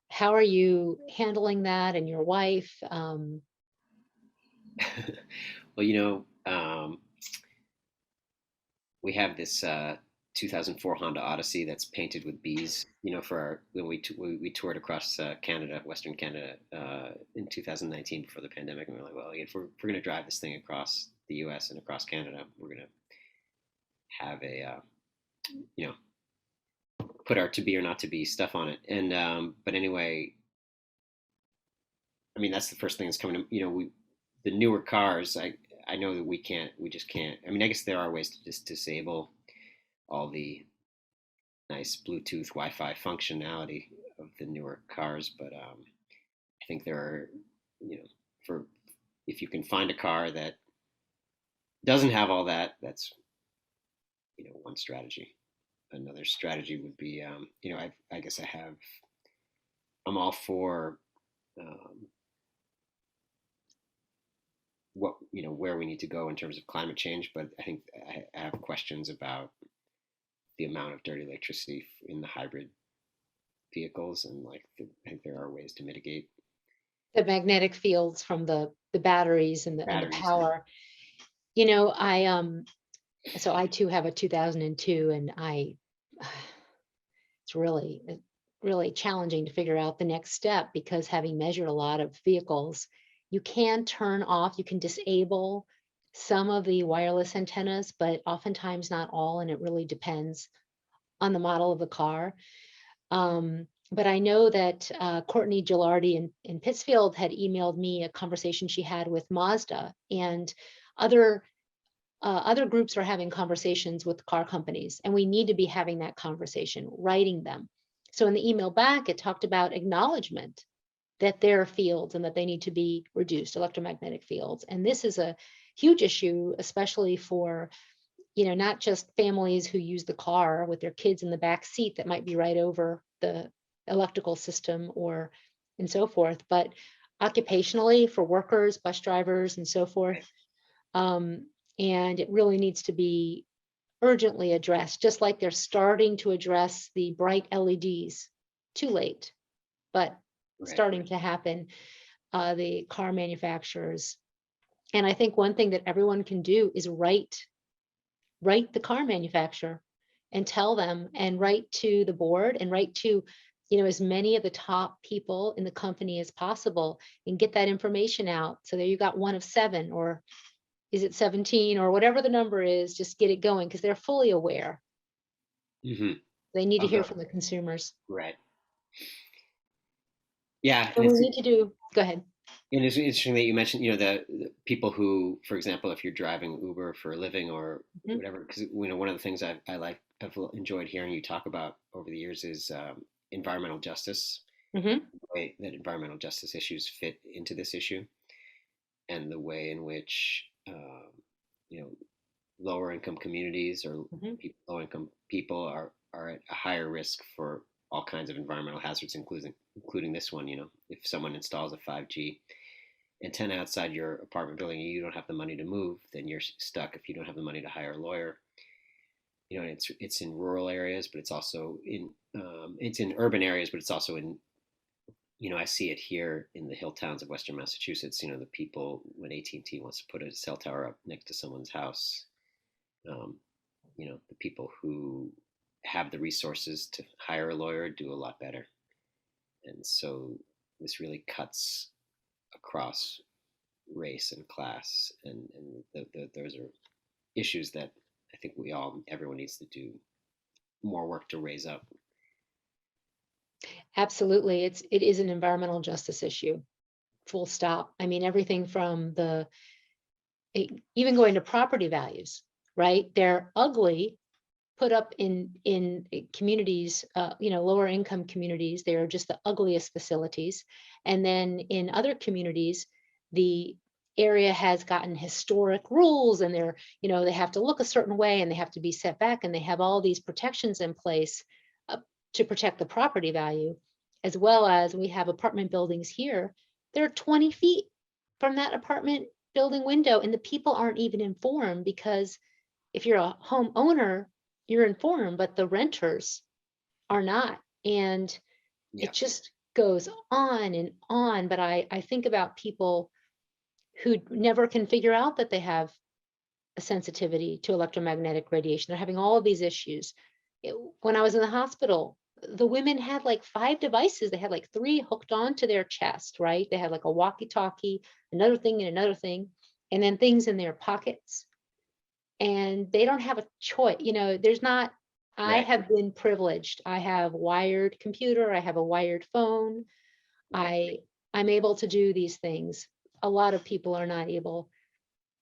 how are you handling that, and your wife? Well, we have this 2004 Honda Odyssey that's painted with bees, when we toured across Canada, Western Canada, in 2019 before the pandemic. And we're like, well, if we're going to drive this thing across the US and across Canada, we're going to have a, put our to be or not to be stuff on it. And, but anyway, I mean, that's the first thing that's coming to, the newer cars, I know that we just can't. I mean, I guess there are ways to just disable all the nice Bluetooth Wi-Fi functionality of the newer cars, but I think there are, if you can find a car that doesn't have all that, that's one strategy. Another strategy would be, I guess I'm all for what where we need to go in terms of climate change, but I think I have questions about the amount of dirty electricity in the hybrid vehicles, and I think there are ways to mitigate the magnetic fields from the batteries and the power. So I too have a 2002, and it's really challenging to figure out the next step, because having measured a lot of vehicles, you can turn off, you can disable some of the wireless antennas, but oftentimes not all, and it really depends on the model of the car. But I know that Courtney Gilardi in Pittsfield had emailed me a conversation she had with Mazda, and other groups are having conversations with car companies, and we need to be having that conversation, writing them, So in the email back, it talked about acknowledgement that there are fields and that they need to be reduced, electromagnetic fields. And this is a huge issue, especially for, not just families who use the car with their kids in the back seat that might be right over the electrical system or and so forth, but occupationally for workers, bus drivers, and so forth. And it really needs to be urgently addressed, just like they're starting to address the bright LEDs. Too late, but starting to happen, the car manufacturers. And I think one thing that everyone can do is write the car manufacturer and tell them, and write to the board, and write to, as many of the top people in the company as possible, and get that information out. So there you got one of 7, or is it 17, or whatever the number is, just get it going, because they're fully aware. They need to hear from the consumers. Right. Yeah. And we need to do, go ahead. And it's interesting that you mentioned, the people who, for example, if you're driving Uber for a living or whatever, because one of the things I've enjoyed hearing you talk about over the years is environmental justice, the way that environmental justice issues fit into this issue, and the way in which lower income communities or low income people are at a higher risk for all kinds of environmental hazards, including this one. If someone installs a 5G antenna outside your apartment building and you don't have the money to move, then you're stuck if you don't have the money to hire a lawyer. And it's in rural areas, but it's also in urban areas, but it's also in, I see it here in the hill towns of Western Massachusetts. The people, when AT&T wants to put a cell tower up next to someone's house, the people who have the resources to hire a lawyer do a lot better. And so this really cuts across race and class, and those are issues that I think everyone needs to do more work to raise up. Absolutely. It is an environmental justice issue, full stop. I mean, everything from even going to property values, right? They're ugly, put up in communities, lower income communities. They're just the ugliest facilities. And then in other communities, the area has gotten historic rules, and they have to look a certain way, and they have to be set back, and they have all these protections in place to protect the property value, as well as we have apartment buildings here. They're 20 feet from that apartment building window, and the people aren't even informed, because if you're a homeowner, you're informed, but the renters are not. And it just goes on and on. But I think about people who never can figure out that they have a sensitivity to electromagnetic radiation. They're having all of these issues. When I was in the hospital, the women had like 5 devices. They had like 3 hooked onto their chest, right? They had like a walkie-talkie, another thing, and then things in their pockets. And they don't have a choice. There's not, I have been privileged. I have a wired computer. I have a wired phone. I'm able to do these things. A lot of people are not able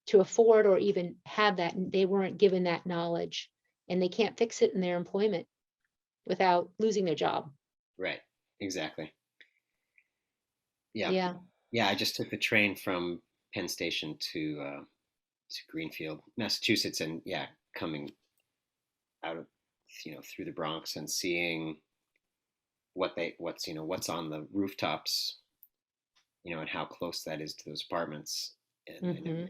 to afford or even have that. They weren't given that knowledge, and they can't fix it in their employment without losing their job. Right. Exactly. Yeah. I just took the train from Penn Station to Greenfield, Massachusetts, and coming out of through the Bronx and seeing what's on the rooftops, and how close that is to those apartments, and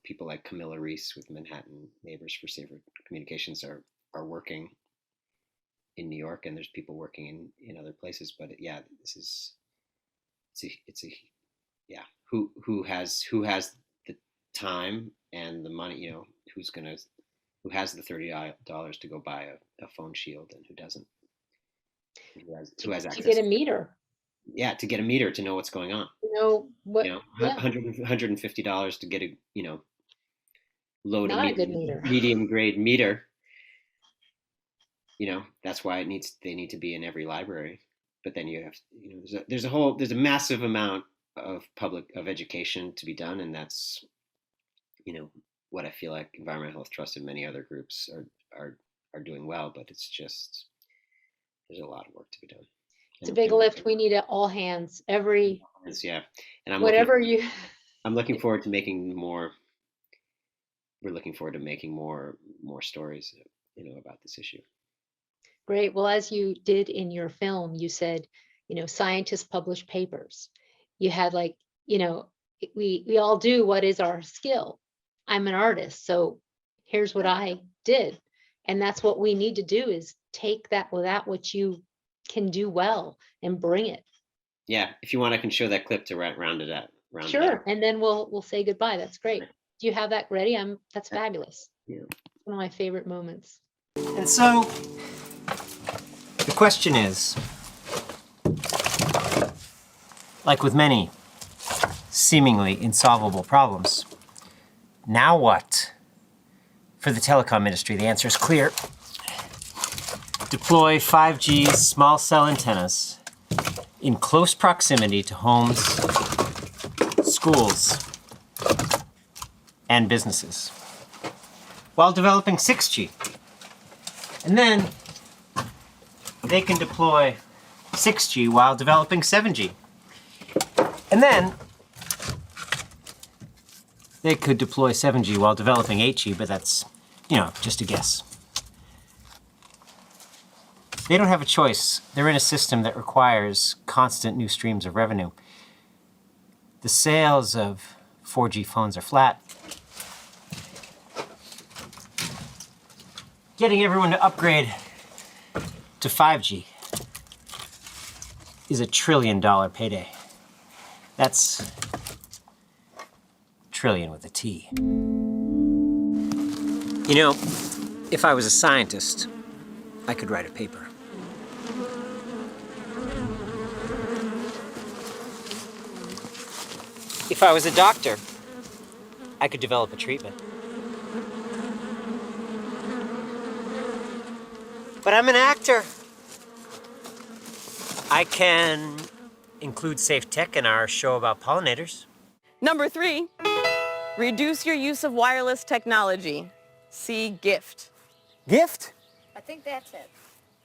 people like Camilla Reese with Manhattan Neighbors for Safer Communications are working in New York, and there's people working in other places. But this is who has the time and the money, who has the $30 to go buy a phone shield, and who doesn't, who has access to get a meter. To get a meter to know what's going on. What? $150 to get a low Not to medium grade meter. That's why they need to be in every library. But then you have, there's a massive amount of education to be done, and that's what I feel like Environmental Health Trust and many other groups are doing well. But it's just there's a lot of work to be done. It's a big lift. We need all hands, every, Yeah, and whatever you. I'm looking forward to making more. We're looking forward to making more stories, about this issue. Great. Well, as you did in your film, you said, scientists publish papers. You had like, we all do what is our skill. I'm an artist, so here's what I did. And that's what we need to do, is take that what you can do well and bring it. Yeah, if you want, I can show that clip to round it out. Sure. And then we'll say goodbye. That's great. Do you have that ready? That's fabulous. Yeah. It's one of my favorite moments. And so the question is, like with many seemingly insolvable problems, now what? For the telecom industry, the answer is clear. Deploy 5G small cell antennas in close proximity to homes, schools, and businesses, while developing 6G. And then they can deploy 6G while developing 7G. And then they could deploy 7G while developing 8G, but that's, just a guess. They don't have a choice. They're in a system that requires constant new streams of revenue. The sales of 4G phones are flat. Getting everyone to upgrade to 5G is $1 trillion payday. That's trillion with a T. If I was a scientist, I could write a paper. If I was a doctor, I could develop a treatment. But I'm an actor. I can include safe tech in our show about pollinators. Number 3, reduce your use of wireless technology. See gift. Gift? I think that's it.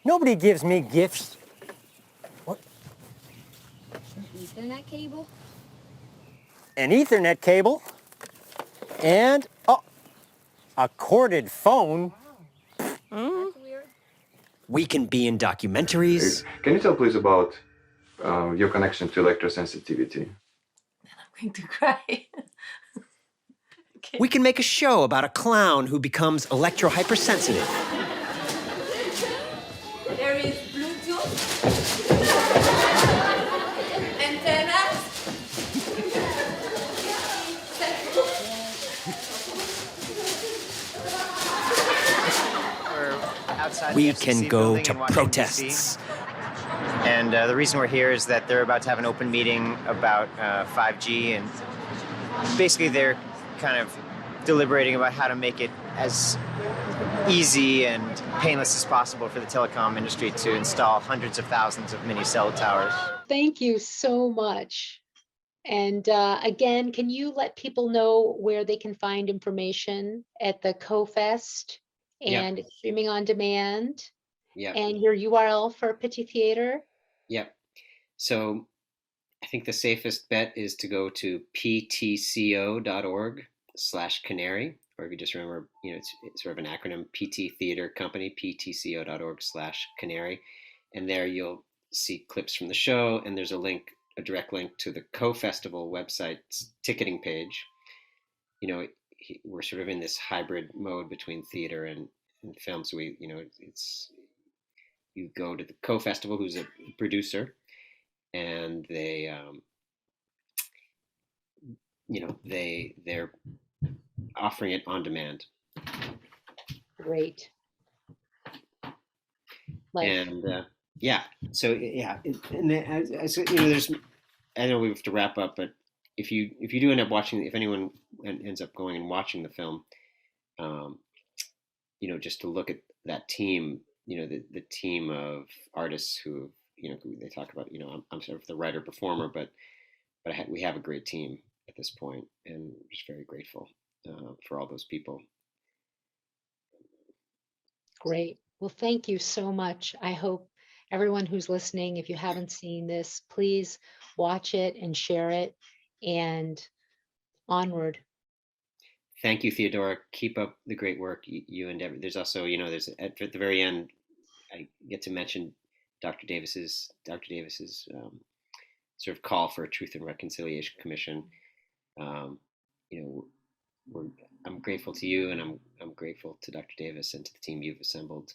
Nobody gives me gifts. What? Ethernet cable? An Ethernet cable and a corded phone. That's weird. We can be in documentaries. Can you tell please about your connection to electrosensitivity? I'm going to cry. We can make a show about a clown who becomes electro-hypersensitive. There is Bluetooth, antennas. We can go to protests. And the reason we're here is that they're about to have an open meeting about 5G, and basically they're kind of deliberating about how to make it as easy and painless as possible for the telecom industry to install hundreds of thousands of mini cell towers. Thank you so much. And again, can you let people know where they can find information at the CoFest and streaming on demand? Yeah. And your URL for Piti Theatre? Yep. So I think the safest bet is to go to ptco.org/canary, or if you just remember, it's sort of an acronym, Piti Theatre Company, ptco.org/canary. And there you'll see clips from the show, and there's a direct link to the Co-Festival website's ticketing page. We're sort of in this hybrid mode between theater and film. So you go to the Co-Festival, who's a producer, and they're offering it on demand. Great. And there's, I know we have to wrap up, but if you do end up watching, if anyone ends up going and watching the film, just to look at that team, the team of artists who they talk about, I'm sort of the writer performer, but we have a great team at this point, and we're just very grateful for all those people. Great. Well, thank you so much. I hope everyone who's listening, if you haven't seen this, please watch it and share it, and onward. Thank you, Theodora. Keep up the great work you and there's also, there's at the very end, I get to mention Dr. Davis's sort of call for a Truth and Reconciliation Commission. Um, you know, I'm grateful to you, and I'm grateful to Dr. Davis and to the team you've assembled.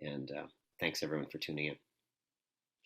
And thanks everyone for tuning in.